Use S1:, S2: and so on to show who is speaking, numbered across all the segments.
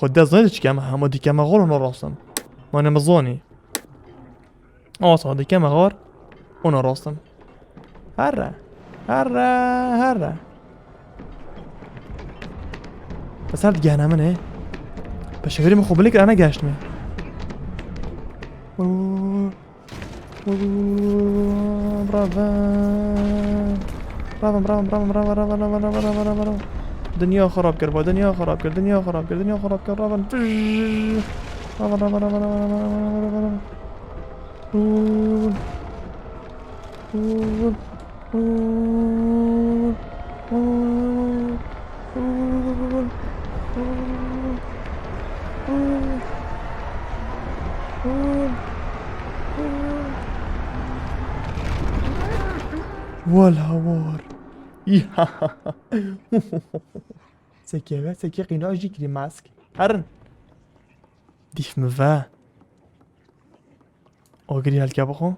S1: خود دست نده چی همه دی کم غور اون راستم ما نمزونی آسا دی کم غور اون راستم هره هره بس هر دیگه همه بشغلی من خوبه که انا گشتمه برافو دنیا خراب کرد با دنیا خراب کرد برافو والهوار سكيبه سكي قيناج ديكري ماسك هرن ديف مفا اوغري هالكابخو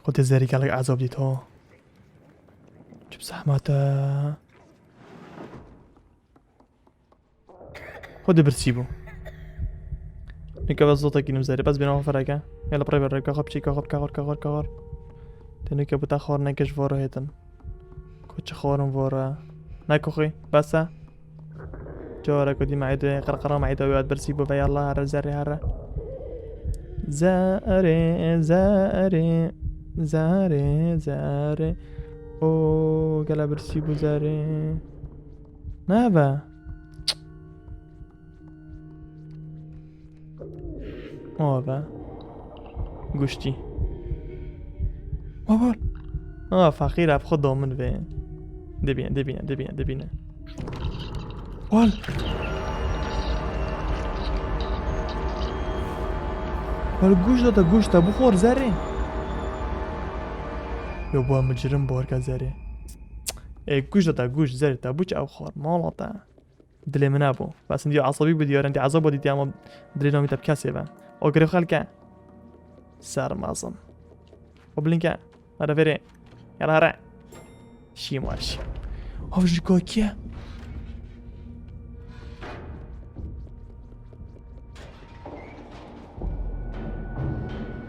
S1: خود زري قالك عذاب ديتو جب زحمته خود برسيبو نكبر صوتك ينمزاري بس بينا فرقه يلا بري برقه خب شي كغر تنك بوتا خور نكش فورو هيتن كوتش خورم فورا ناكوخي بسا جورا كودي معيدو قرقرة معيدو وياد برسيبو بي الله هرا زاري هرا زاري او قلا برسيبو زاري نابا اوبا گوشتی بابا فقیر اب خود دامن به دبینه وال گوش داده گوش تا بخور زره یا با مجرم بار که زره ای گوش داده گوش زره تا بوچ او خور مالاتا دلی من ابو بس اندی عصبی بدی یار اندی عذاب بدی اما دلی نامی تب کسی با اوگری خلکه سر مازم وبلينكا هذا فيري يلا هرع شي مارش هاوش كوكيا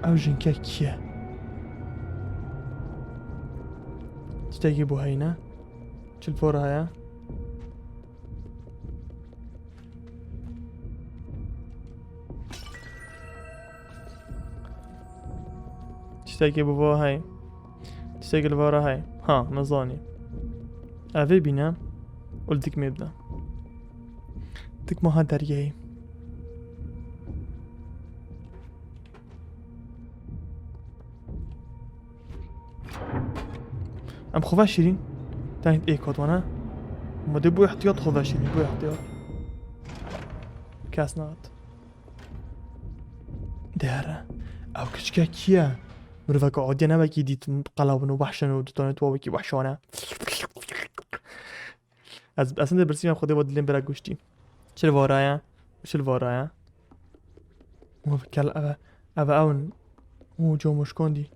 S1: اوجن كاكيا تتاقي بو هينا تلفور هيا تشتاقي بو هاي تشتاقي لفورا هاي ها نظاني اوه بينا قلتك ميبدا دك ما ها درياي ام خوفا شيرين تانيت ايه كوتوانا ما دي بو احتياط خوفا شيرين بو احتياط كاس نغط دارا او كشكا كيا مرفق عادي انا بكي ديت قلبن وحشن ودتونت وبكي وحشانه از اصلا برسيم خودي بود لين برا گوشتي چل ورايا مو فكر ابا اون مو جو مشكوندي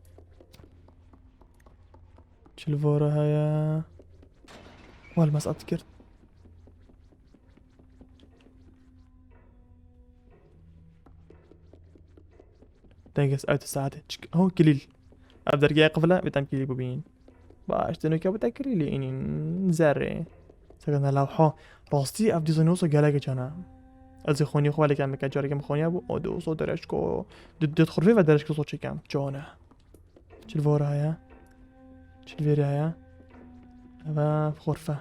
S1: چل ورايا والمسقط كرت تنقص اوت ساعات هو كليل ابدا رجع قفله بتم كليل ببين باش تنو بتكري لي اني نزري سكن لوحه راستي اف ديزاينوس قالك انا از خوني خو لك عم كجاري كم خوني ابو اودو صوت درشكو تدخل فيه ودرشكو صوت كم جانا چل ورايا چل ورايا ابا غرفه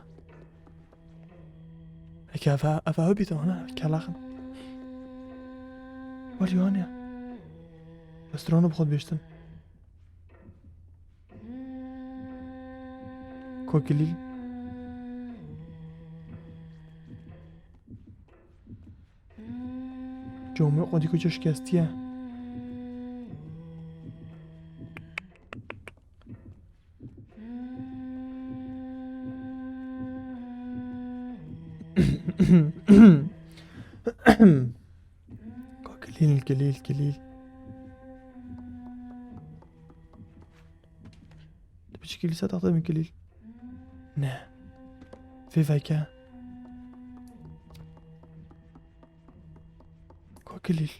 S1: هكا افا هبيت هنا كلاخن وريانه رستوران بخود بیشتن کوکلیل جامعه قدی که شکستیه كليل تبي لسه تعطي من كليل نه في فاكهة كليل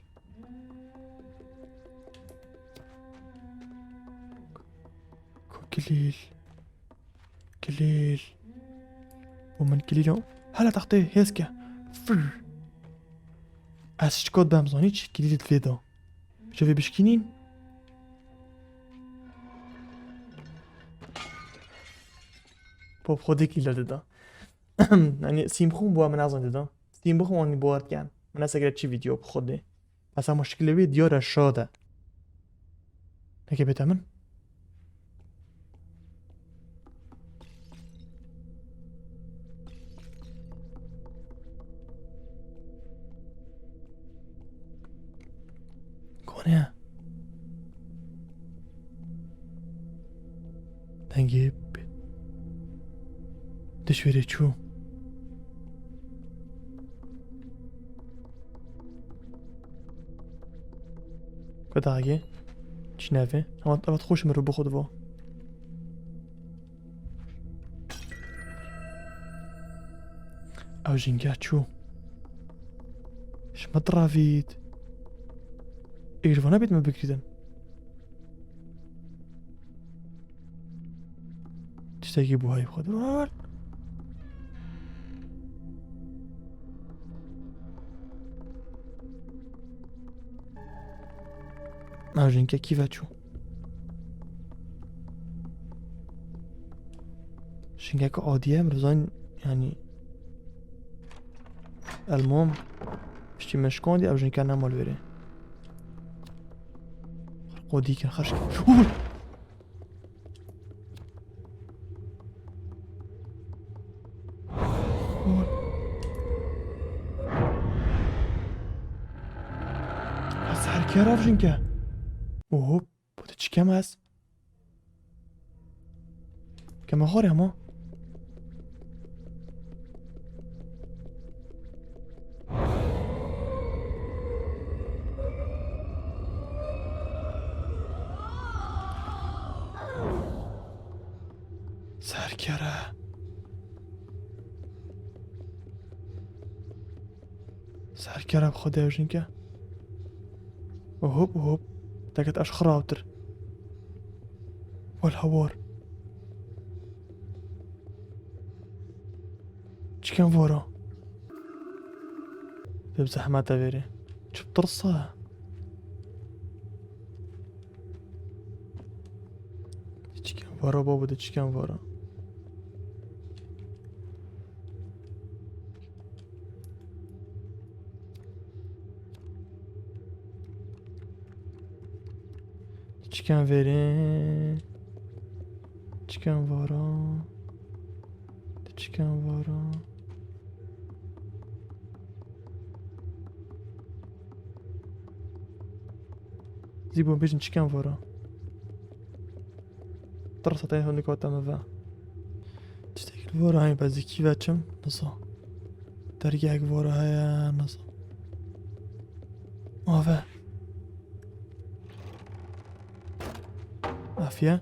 S1: كليل كليل ومن كليل هلا تحتي هيسكا فر از کد بمزانی چی کلیدت فیدا شوی بشکینین باب خودی کلیل دادا یعنی سیم خون بوا من ازان دادا سیم بخون آنی بوارد کن من از اگر چی ویدیو بخوده پس هم مشکل ویدیو را شاده نکه بیتا من کنه دنگی دشویره چو کده اگه چی نوه اما خوشم رو بخود با او جنگه چو شما درافید ایروانه بید ما بکریدن تشتاقی بوهای خود وال اوجینکه کیوه چو شنگه عادیه امروزان يعني المهم شتي مشكون دي اوجینکه نمال بره قودي كان خرج هر کی رفت جنگه اوه بوده چی کم هست کم خوره اما سرکره سرکره بخوده جنگه وهوب وهوب تاكت اش خراوتر والهوار چی كان فورا بزحمة فيري شو بترصها چی كان فورا بابا ده چی كان فورا چیکن وره چیکن وارا چیکن وارا زيبون بيجن چیکن وارا درسة تايه هوني كوتا مفا تشتاك الوارا هاي بازيكي باتشم نصا درجاك وارا هاي نصا مافا عافية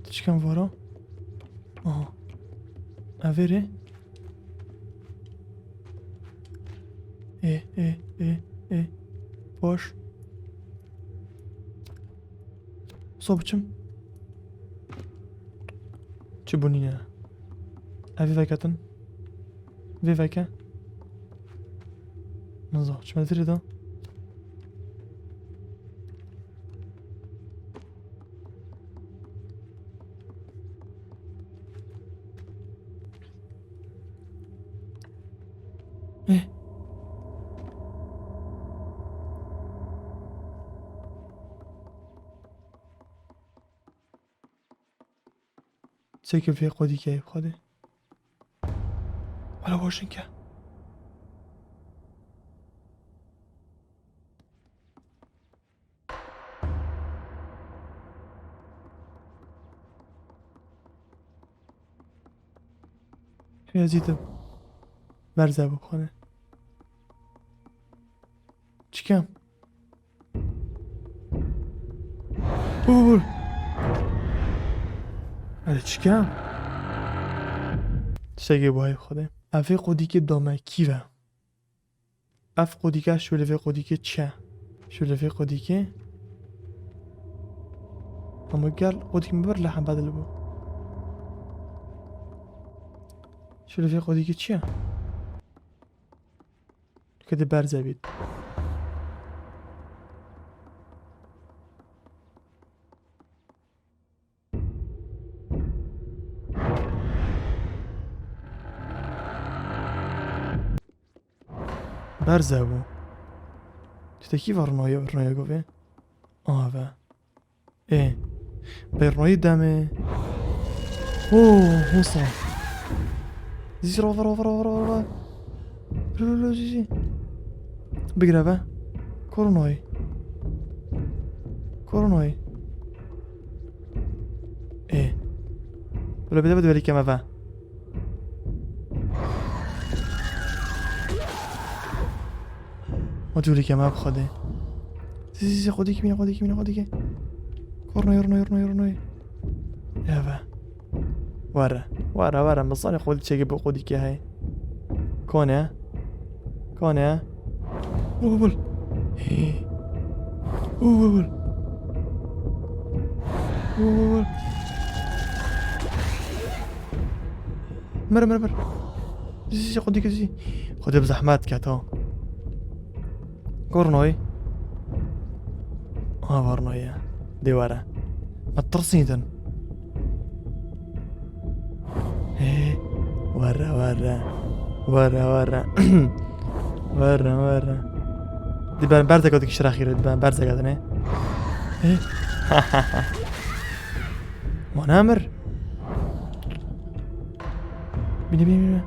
S1: چی کم وارا آها اوره اه باش صوبچم چی بونینه اوی وکتن وی وکه نزا چی مدری دا سيكل في قودي كيف خودي ولا واشنكا يا زيد برزه بخونه چی کم هذا چی کم تشتاقي بوهاي بخده افي قوديكي دوما كيفا اف قوديكا شو لفي قوديكي تشا شو لفي قوديكي اما قال قوديكي مبر لحن بعد البو شو لفي قوديكي تشا كده بارزة بيت بارزة بو تتا كيف رنايا قوي با ايه بيرنايا دامي اوه وصل زي رافا لا زي بقرا كوروناي ايه ولا بدأ بالي كما فا ما تقولي كما بخده زي خديك مين كورناي يا فا ورا مصاني قلت شيء بقوديك هاي كونه بول مر زي قوديك زي خدي بزحمات كاتو كورنوي برنويا دي ورا الترصيدا ورا دي بان بارزة قدك شراخير دي بان بارزة قدني منامر بينا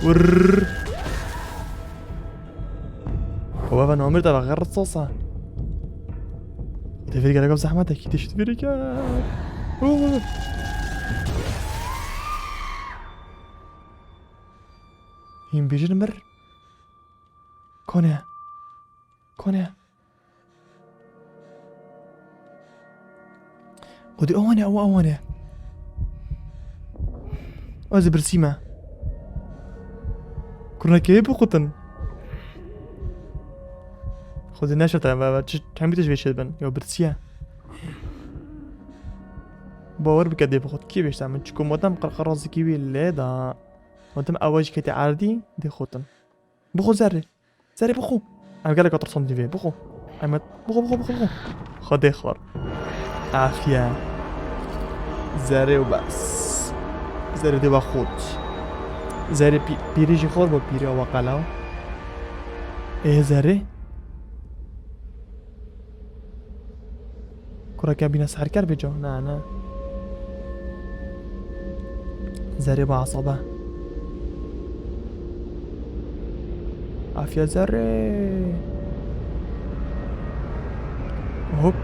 S1: ور وبابا نومر ده غير الصوصة تفرق على قبل زحمتك كيدش تفرق هين بيجي نمر كونيا ودي اواني اوزي برسيمة كنا كيف قطن خذ الناشطة ما تحمي تجويش بن يو برسيا باور بكدي بخد كيف ايش تعمل تشكو مدام قرقراز كيوي اللي دا مدام اواج كتي عردي دي خوتن بخو زري بخو انا قالك 4 سنتيمتر بخو اما بخو خد اخر عافية زري وبس زري دي بخوت زري بيريجي خور بو بيري وقلاو ايه زري كرة كابينة سحر كربي جو نا زري بعصبة عافية زري هوب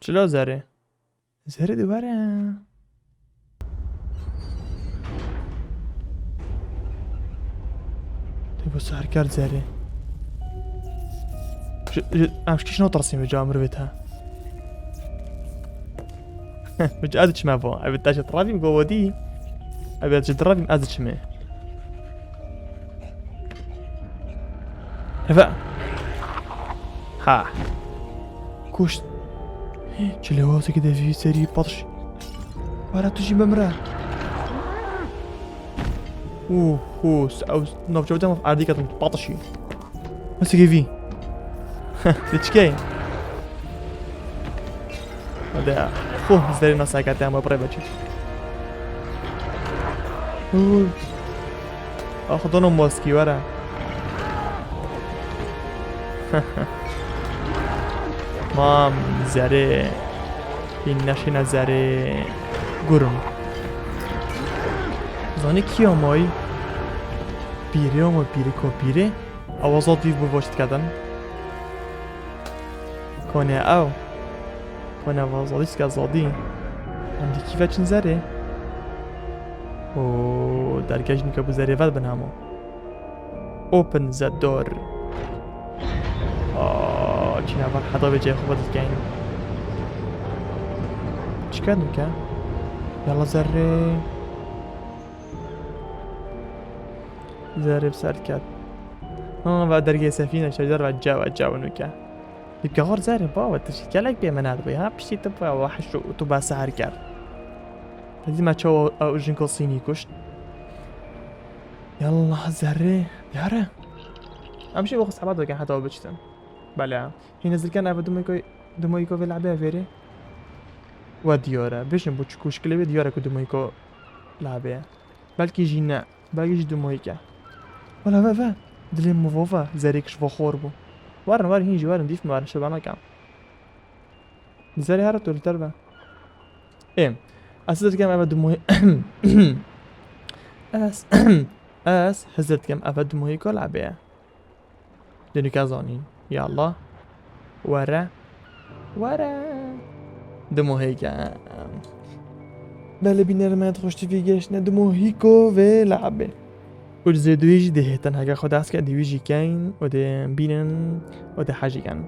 S1: شلو زري دوباره تبو سحر كرد زري مش شنو ترسم جامر بيتها مش ادش ما فو ابي تاش ترافي جوا دي ابي ترافي ادش ما هفا ها كوش شلي هو كده في سري بطش ولا تجي ممرة اوه او نو جوده في عادي كده بطشي بس كيفي تشكي هذا خوه زري ناس قاعد تعمل بريبتش اخذونه موسكي ورا مام زري این زري گرم زاني کیا مای بیری کو بیری آوازات دید بواشت کردن کنه آوازادیست که زادی عندي كيفاش نزري و درجاج نكبو زري فال بنامو open the door چی نفر حدا به جای خوب دید که این چیکار نکه یالا ذره ذره بسر کرد و درگه سفینه شجر و جو نکه يبقى غور زاري بابا تشكلك بيمنات بيها بشي تبقى وحش وتبقى سهر كار هذي ما تشو او جنكو صيني كشت يلا زهري يارا امشي بخص حبات كان حتى بجتن بلا هي نزل كان ابو دمويكو في لعبه فيري وديورا بيش نبوتشكوش كلي ديورا كو دمويكو لعبه بلكي جينا باقي دمويكا ولا فا دلي موفا زاريكش فخور بو وارن هيجي وارن ديف وارن شبعنا كام زاري هرتو التربة ايه اسدت كام ابد موي اس حزرت كام ابد موي كل عبيه دنو كازانين يلا ورا دمو هيك بله بينا لما تخشت في جيشنا دمو هيكو في لعبه وجزء دويج دهتن هاگه خود است که دویجی کن و ده بینن و ده حاجی کن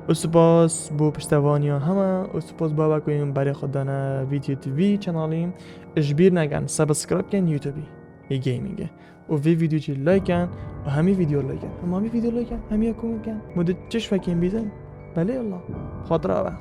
S1: و سپاس بو پشتوانیا همه و سپاس بابا کویم برای خوددان ویدیو تیوی چنالیم اجبیر نگن سابسکرایب کن یوتیوبی ای گیمینگه و ویدیو چی لایک کن و همی ویدیو لایک کن همی ویدیو لایک کن همی کامنت کن مدت چش فکیم بیزن بله الله خاطر آبه